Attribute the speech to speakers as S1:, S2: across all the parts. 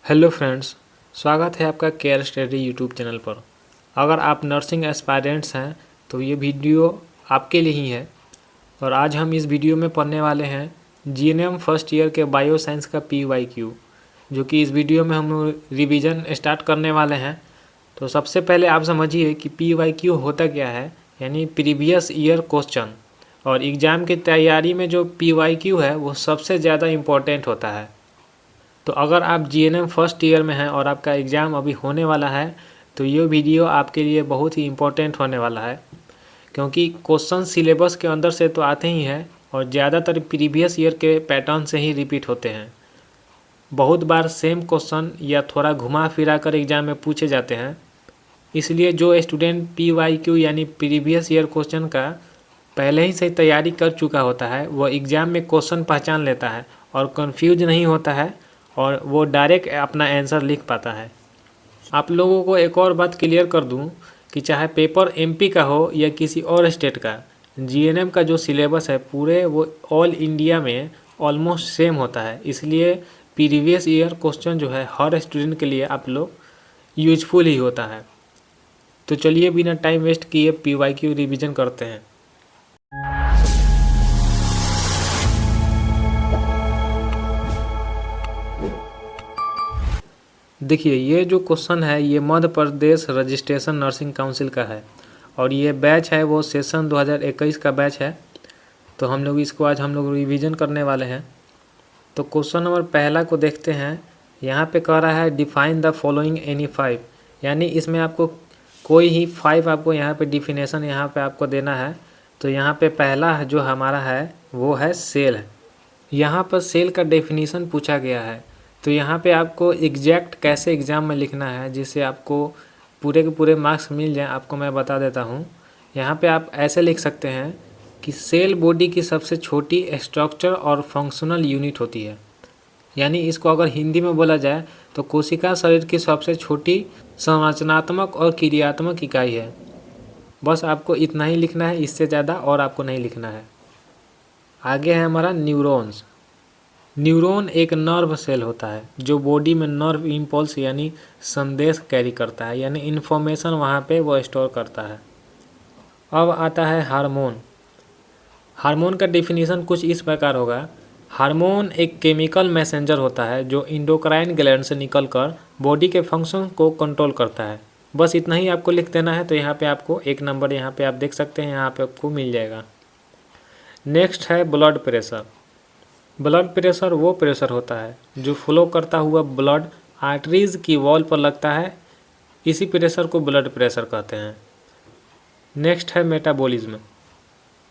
S1: Hello friends, स्वागत है आपका केयर स्टडी यूट्यूब चैनल पर। अगर आप नर्सिंग एस्पायरेंट्स हैं तो ये वीडियो आपके लिए ही है। और आज हम इस वीडियो में पढ़ने वाले हैं जीएनएम फर्स्ट ईयर के बायो साइंस का PYQ, जो कि इस वीडियो में हम रिवीजन स्टार्ट करने वाले हैं। तो सबसे पहले आप समझिए कि PYQ होता क्या है, यानी प्रीवियस ईयर क्वेश्चन। और एग्ज़ाम की तैयारी में जो PYQ है वो सबसे ज़्यादा इम्पोर्टेंट होता है। तो अगर आप जीएनएम फर्स्ट ईयर में हैं और आपका एग्ज़ाम अभी होने वाला है तो ये वीडियो आपके लिए बहुत ही इम्पोर्टेंट होने वाला है, क्योंकि क्वेश्चन सिलेबस के अंदर से तो आते ही हैं और ज़्यादातर प्रीवियस ईयर के पैटर्न से ही रिपीट होते हैं। बहुत बार सेम क्वेश्चन या थोड़ा घुमा फिरा कर एग्ज़ाम में पूछे जाते हैं। इसलिए जो स्टूडेंट PYQ यानी प्रीवियस ईयर क्वेश्चन का पहले ही से तैयारी कर चुका होता है वो एग्ज़ाम में क्वेश्चन पहचान लेता है और कंफ्यूज नहीं होता है और वो डायरेक्ट अपना आंसर लिख पाता है। आप लोगों को एक और बात क्लियर कर दूं कि चाहे पेपर MP का हो या किसी और स्टेट का, जीएनएम का जो सिलेबस है पूरे वो ऑल इंडिया में ऑलमोस्ट सेम होता है। इसलिए प्रीवियस ईयर क्वेश्चन जो है हर स्टूडेंट के लिए आप लोग यूजफुल ही होता है। तो चलिए बिना टाइम वेस्ट किए PYQ रिवीजन करते हैं। देखिए, ये जो क्वेश्चन है ये Madhya Pradesh registration nursing council का है और ये बैच है वो सेशन 2021 का बैच है। तो हम लोग इसको आज रिवीजन करने वाले हैं। तो क्वेश्चन नंबर पहला को देखते हैं। यहाँ पे कह रहा है डिफाइन द फॉलोइंग एनी 5, यानी इसमें आपको कोई ही 5 आपको यहाँ पे डिफिनेशन यहाँ पे आपको देना है। तो यहाँ पे पहला जो हमारा है वो है सेल है। यहाँ पर सेल का डेफिनेशन पूछा गया है। तो यहाँ पे आपको एग्जैक्ट कैसे एग्ज़ाम में लिखना है जिससे आपको पूरे के पूरे मार्क्स मिल जाएं, आपको मैं बता देता हूँ। यहाँ पे आप ऐसे लिख सकते हैं कि सेल बॉडी की सबसे छोटी स्ट्रक्चर और फंक्शनल यूनिट होती है। यानी इसको अगर हिंदी में बोला जाए तो कोशिका शरीर की सबसे छोटी संरचनात्मक और क्रियात्मक इकाई है। बस आपको इतना ही लिखना है, इससे ज़्यादा और आपको नहीं लिखना है। आगे है हमारा न्यूरॉन्स। न्यूरॉन एक नर्व सेल होता है जो बॉडी में नर्व इम्पल्स यानी संदेश कैरी करता है, यानी इन्फॉर्मेशन वहाँ पे वो स्टोर करता है। अब आता है हार्मोन। हार्मोन का डेफिनेशन कुछ इस प्रकार होगा। हार्मोन एक केमिकल मैसेंजर होता है जो इंडोक्राइन ग्लैंड से निकलकर बॉडी के फंक्शन को कंट्रोल करता है। बस इतना ही आपको लिख देना है। तो यहाँ पे आपको 1 नंबर यहाँ पे आप देख सकते हैं, यहाँ पे आपको मिल जाएगा। नेक्स्ट है ब्लड प्रेशर। ब्लड प्रेशर वो प्रेशर होता है जो फ्लो करता हुआ ब्लड आर्टरीज की वॉल पर लगता है। इसी प्रेशर को ब्लड प्रेशर कहते हैं। नेक्स्ट है मेटाबॉलिज्म।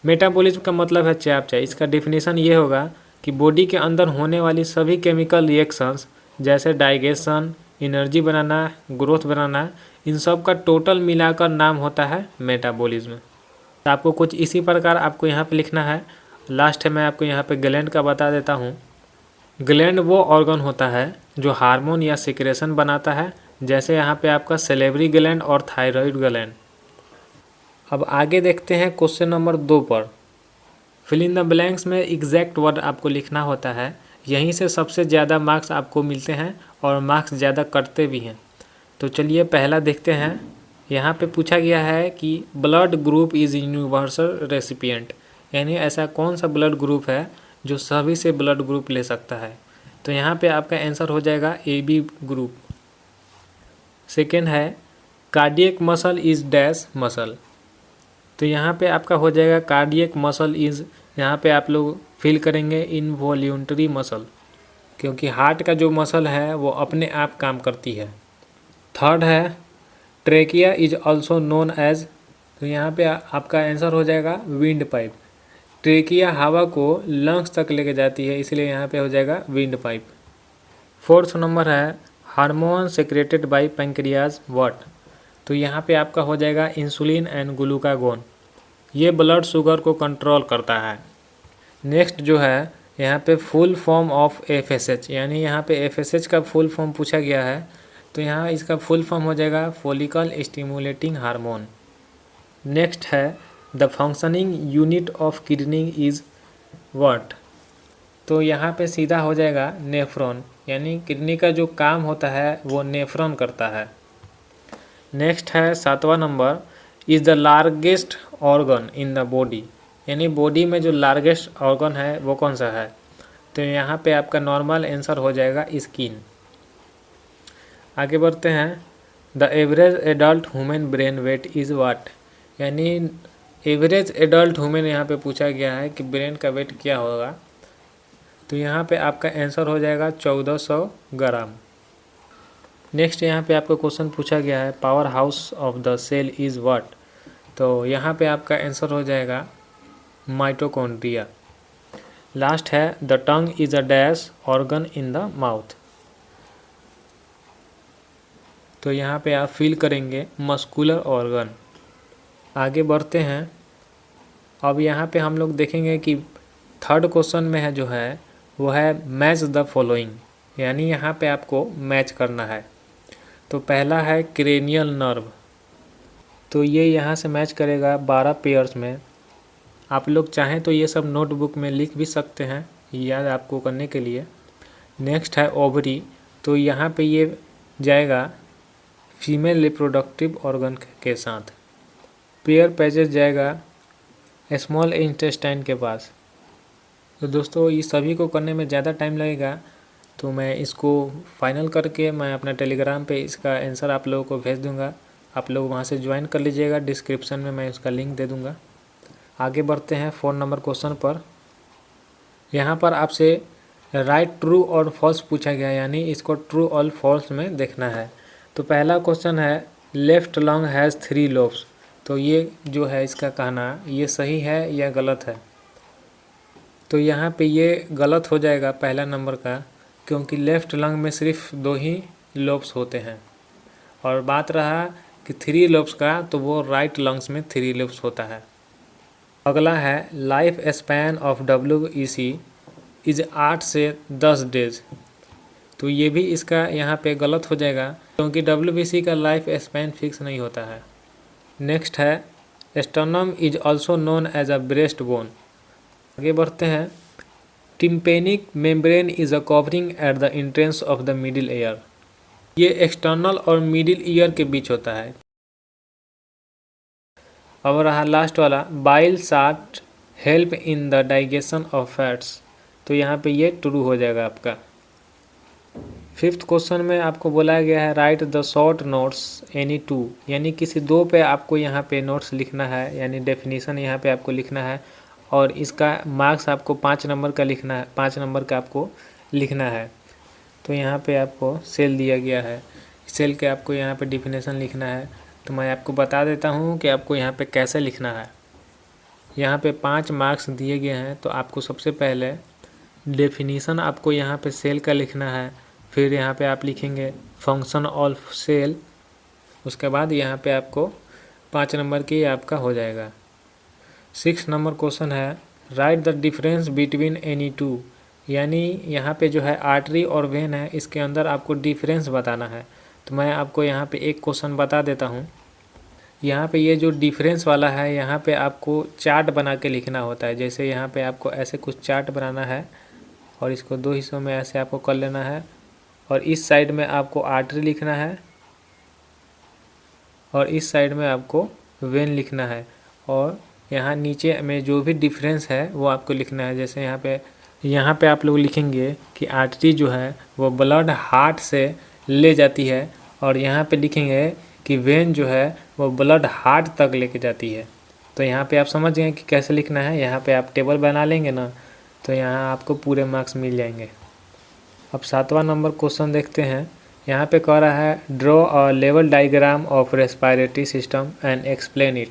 S1: मेटाबॉलिज्म का मतलब है चयापचय। इसका डेफिनेशन ये होगा कि बॉडी के अंदर होने वाली सभी केमिकल रिएक्शंस जैसे डाइजेशन, एनर्जी बनाना, ग्रोथ बनाना, इन सब का टोटल मिलाकर नाम होता है मेटाबॉलिज्म। तो आपको कुछ इसी प्रकार आपको यहाँ पे लिखना है। लास्ट है मैं आपको यहाँ पे ग्लैंड का बता देता हूँ। ग्लैंड वो ऑर्गन होता है जो हार्मोन या सिक्रेशन बनाता है, जैसे यहाँ पे आपका सेलेवरी ग्लैंड और थायराइड ग्लैंड। अब आगे देखते हैं क्वेश्चन नंबर 2 पर। फिल इन द ब्लैंक्स में एग्जैक्ट वर्ड आपको लिखना होता है। यहीं से सबसे ज़्यादा मार्क्स आपको मिलते हैं और मार्क्स ज़्यादा कटते भी हैं। तो चलिए पहला देखते हैं। यहाँ पे पूछा गया है कि blood group is universal recipient, यानी ऐसा कौन सा ब्लड ग्रुप है जो सभी से ब्लड ग्रुप ले सकता है। तो यहाँ पे आपका आंसर हो जाएगा AB ग्रुप। सेकेंड है cardiac muscle is dash muscle. तो यहाँ पे आपका हो जाएगा कार्डियक मसल इज़, यहाँ पे आप लोग फील करेंगे इनवॉल्यूंटरी मसल, क्योंकि हार्ट का जो मसल है वो अपने आप काम करती है। थर्ड है trachea is also known as. तो यहाँ पे आपका आंसर हो जाएगा विंड पाइप। ट्रेकिया हवा को लंग्स तक लेके जाती है, इसलिए यहाँ पे हो जाएगा विंड पाइप। फोर्थ नंबर है hormone secreted bye pancreas what. तो यहाँ पे आपका हो जाएगा इंसुलिन एंड ग्लूकागोन। ये ब्लड शुगर को कंट्रोल करता है। नेक्स्ट जो है यहाँ पे फुल फॉर्म ऑफ FSH, यानी यहाँ पे FSH का फुल फॉर्म पूछा गया है। तो यहाँ इसका फुल फॉर्म हो जाएगा फॉलिकल स्टिमुलेटिंग हार्मोन। नेक्स्ट है the functioning unit of kidney is what. तो यहाँ पे सीधा हो जाएगा नेफ्रॉन, यानी किडनी का जो काम होता है वो नेफ्रॉन करता है। नेक्स्ट है 7वां number, is the largest organ in the body, यानी बॉडी में जो लार्जेस्ट ऑर्गन है वो कौन सा है। तो यहाँ पे आपका नॉर्मल आंसर हो जाएगा स्किन। आगे बढ़ते हैं, the average adult human brain weight is what, यानी एवरेज एडल्ट ह्यूमन यहाँ पे पूछा गया है कि ब्रेन का वेट क्या होगा। तो यहाँ पे आपका आंसर हो जाएगा 1400 ग्राम। नेक्स्ट यहाँ पे आपका क्वेश्चन पूछा गया है, power house of the cell is what, तो यहाँ पे आपका आंसर हो जाएगा माइटोकॉन्ड्रिया। लास्ट है, the tongue is a dash organ in the mouth, तो यहाँ पे आप फील करेंगे मस्कुलर ऑर्गन। आगे बढ़ते हैं, अब यहाँ पे हम लोग देखेंगे कि थर्ड क्वेश्चन में है जो है वो है मैच द फॉलोइंग, यानी यहाँ पे आपको मैच करना है। तो पहला है क्रेनियल नर्व, तो ये यहाँ से मैच करेगा 12 पेयर्स में। आप लोग चाहें तो ये सब नोटबुक में लिख भी सकते हैं याद आपको करने के लिए। नेक्स्ट है ओवरी, तो यहाँ पे ये जाएगा फीमेल रिप्रोडक्टिव ऑर्गन के साथ। पेयर पैजेस जाएगा स्मॉल इंटेस्टाइन के पास। तो दोस्तों ये सभी को करने में ज़्यादा टाइम लगेगा, तो मैं इसको फाइनल करके मैं अपना टेलीग्राम पे इसका आंसर आप लोगों को भेज दूंगा। आप लोग वहाँ से ज्वाइन कर लीजिएगा, डिस्क्रिप्शन में मैं उसका लिंक दे दूंगा। आगे बढ़ते हैं 4 नंबर क्वेश्चन पर। यहाँ पर आपसे राइट ट्रू और फॉल्स पूछा गया, यानी इसको ट्रू और फॉल्स में देखना है। तो पहला क्वेश्चन है लेफ्ट लंग हैज़ 3 लोब्स, तो ये जो है इसका कहना ये सही है या गलत है। तो यहाँ पे ये गलत हो जाएगा पहला नंबर का, क्योंकि लेफ़्ट लंग में सिर्फ 2 ही लोब्स होते हैं। और बात रहा कि 3 लोब्स का, तो वो राइट लंग्स में 3 लोब्स होता है। अगला है life span of WBC is 8 से 10 डेज, तो ये भी इसका यहाँ पे गलत हो जाएगा, क्योंकि WBC का लाइफ स्पैन फिक्स नहीं होता है। नेक्स्ट है sternum is also known as a breast bone. आगे बढ़ते हैं, tympanic membrane is a covering at the entrance of the middle ear, ये एक्सटर्नल और मिडिल ईयर के बीच होता है। अब रहा लास्ट वाला, bile salt help in the digestion of fats, तो यहाँ पे ये ट्रू हो जाएगा आपका। 5th क्वेश्चन में आपको बोला गया है right the short notes any 2, यानी किसी 2 पे आपको यहाँ पे नोट्स लिखना है, यानी डेफिनेशन यहाँ पे आपको लिखना है, और इसका मार्क्स आपको 5 नंबर का लिखना है, 5 नंबर का आपको लिखना है। तो यहाँ पे आपको सेल दिया गया है, सेल के आपको यहाँ पे डेफिनेशन लिखना है। तो मैं आपको बता देता हूँ कि आपको यहाँ पे कैसे लिखना है। यहाँ पे 5 मार्क्स दिए गए हैं, तो आपको सबसे पहले डेफिनेशन आपको यहाँ पे सेल का लिखना है, फिर यहाँ पे आप लिखेंगे फंक्शन ऑफ सेल, उसके बाद यहाँ पे आपको 5 नंबर की आपका हो जाएगा। 6 नंबर क्वेश्चन है right the difference between any 2, यानी यहाँ पे जो है आर्टरी और वेन है, इसके अंदर आपको डिफरेंस बताना है। तो मैं आपको यहाँ पे एक क्वेश्चन बता देता हूँ। यहाँ पे ये जो डिफरेंस वाला है, यहाँ पे आपको चार्ट बना के लिखना होता है। जैसे यहाँ पे आपको ऐसे कुछ चार्ट बनाना है, और इसको 2 हिस्सों में ऐसे आपको कर लेना है, और इस साइड में आपको आर्टरी लिखना है, और इस साइड में आपको वेन लिखना है, और यहाँ नीचे में जो भी डिफरेंस है वो आपको लिखना है। जैसे यहाँ पे आप लोग लिखेंगे कि आर्टरी जो है वो ब्लड हार्ट से ले जाती है, और यहाँ पे लिखेंगे कि वेन जो है वो ब्लड हार्ट तक लेके जाती है। तो यहाँ पे आप समझ गए कि कैसे लिखना है। यहाँ पे आप टेबल बना लेंगे ना, तो यहाँ आपको पूरे मार्क्स मिल जाएंगे। अब 7वां नंबर क्वेश्चन देखते हैं। यहाँ पे कह रहा है draw a level diagram of respiratory system and explain it.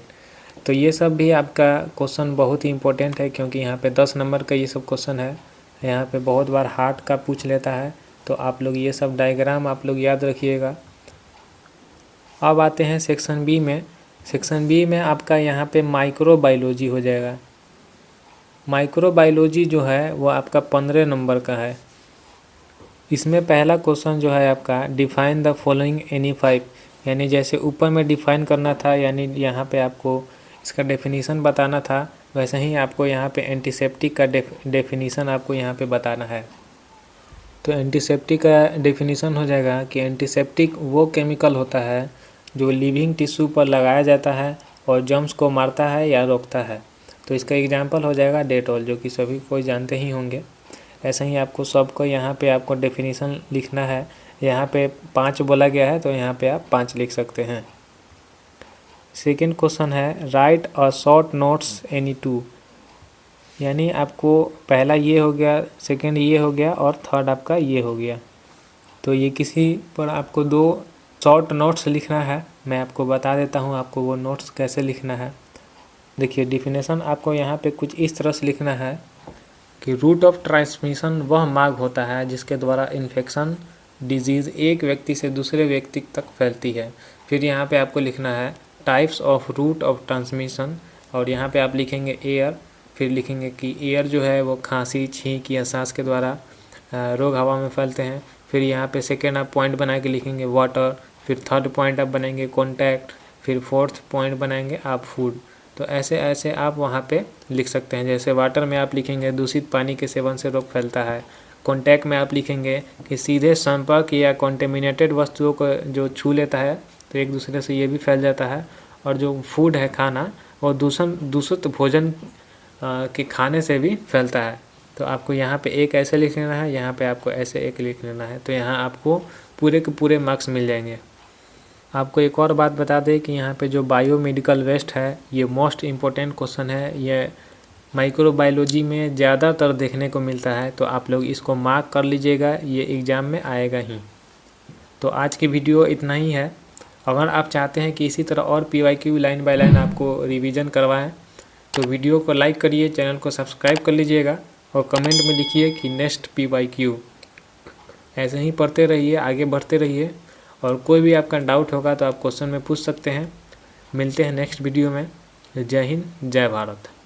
S1: तो ये सब भी आपका क्वेश्चन बहुत ही इंपॉर्टेंट है, क्योंकि यहाँ पे 10 नंबर का ये सब क्वेश्चन है। यहाँ पे बहुत बार हार्ट का पूछ लेता है, तो आप लोग ये सब डायग्राम आप लोग याद रखिएगा। अब आते हैं सेक्शन बी में। सेक्शन बी में आपका यहाँ पे माइक्रोबायोलॉजी हो जाएगा। माइक्रोबायोलॉजी जो है वो आपका 15 नंबर का है। इसमें पहला क्वेश्चन जो है आपका डिफाइन द फॉलोइंग एनी 5, यानी जैसे ऊपर में डिफाइन करना था, यानी यहाँ पे आपको इसका डेफिनेशन बताना था। वैसे ही आपको यहाँ पे एंटीसेप्टिक का डेफिनीसन आपको यहाँ पे बताना है। तो एंटीसेप्टिक का डेफिनीसन हो जाएगा कि एंटीसेप्टिक वो केमिकल होता है जो लिविंग टिश्यू पर लगाया जाता है और जर्म्स को मारता है या रोकता है। तो इसका एग्जांपल हो जाएगा डेटॉल, जो कि सभी कोई जानते ही होंगे। ऐसे ही आपको सबको यहाँ पे आपको डेफिनीसन लिखना है। यहाँ पे 5 बोला गया है तो यहाँ पे आप 5 लिख सकते हैं। सेकेंड क्वेश्चन है right a short notes any two, यानी आपको पहला ये हो गया, सेकेंड ये हो गया और थर्ड आपका ये हो गया। तो ये किसी पर आपको 2 शॉर्ट नोट्स लिखना है। मैं आपको बता देता हूँ आपको वो नोट्स कैसे लिखना है। देखिए डिफिनेशन आपको यहाँ पे कुछ इस तरह से लिखना है कि रूट ऑफ ट्रांसमिशन वह मार्ग होता है जिसके द्वारा इन्फेक्शन डिजीज़ एक व्यक्ति से दूसरे व्यक्ति तक फैलती है। फिर यहाँ पे आपको लिखना है types of route of transmission, और यहाँ पे आप लिखेंगे एयर। फिर लिखेंगे कि एयर जो है वो खांसी, छींक या सांस के द्वारा रोग हवा में फैलते हैं। फिर यहाँ पे सेकेंड आप पॉइंट बना के लिखेंगे वाटर। फिर थर्ड पॉइंट आप बनाएंगे कॉन्टैक्ट। फिर फोर्थ पॉइंट बनाएंगे आप फूड। तो ऐसे ऐसे आप वहाँ पे लिख सकते हैं। जैसे वाटर में आप लिखेंगे दूषित पानी के सेवन से रोग फैलता है। कॉन्टैक्ट में आप लिखेंगे कि सीधे संपर्क या कॉन्टेमिनेटेड वस्तुओं को जो छू लेता है तो एक दूसरे से ये भी फैल जाता है। और जो फूड है खाना, वो दूषित भोजन के खाने से भी फैलता है। तो आपको यहाँ पे एक ऐसे लिख लेना है, यहाँ पे आपको ऐसे एक लिख लेना है। तो यहाँ आपको पूरे के पूरे मार्क्स मिल जाएंगे। आपको एक और बात बता दें कि यहाँ पे जो बायोमेडिकल वेस्ट है ये मोस्ट इम्पोर्टेंट क्वेश्चन है। ये माइक्रोबायोलॉजी में ज़्यादातर देखने को मिलता है, तो आप लोग इसको मार्क कर लीजिएगा, ये एग्ज़ाम में आएगा ही। तो आज की वीडियो इतना ही है। अगर आप चाहते हैं कि इसी तरह और PYQ लाइन बाय लाइन आपको रिवीजन करवाएं तो वीडियो को लाइक करिए, चैनल को सब्सक्राइब कर लीजिएगा और कमेंट में लिखिए कि नेक्स्ट PYQ। ऐसे ही पढ़ते रहिए, आगे बढ़ते रहिए, और कोई भी आपका डाउट होगा तो आप क्वेश्चन में पूछ सकते हैं। मिलते हैं नेक्स्ट वीडियो में। जय हिंद, जय भारत।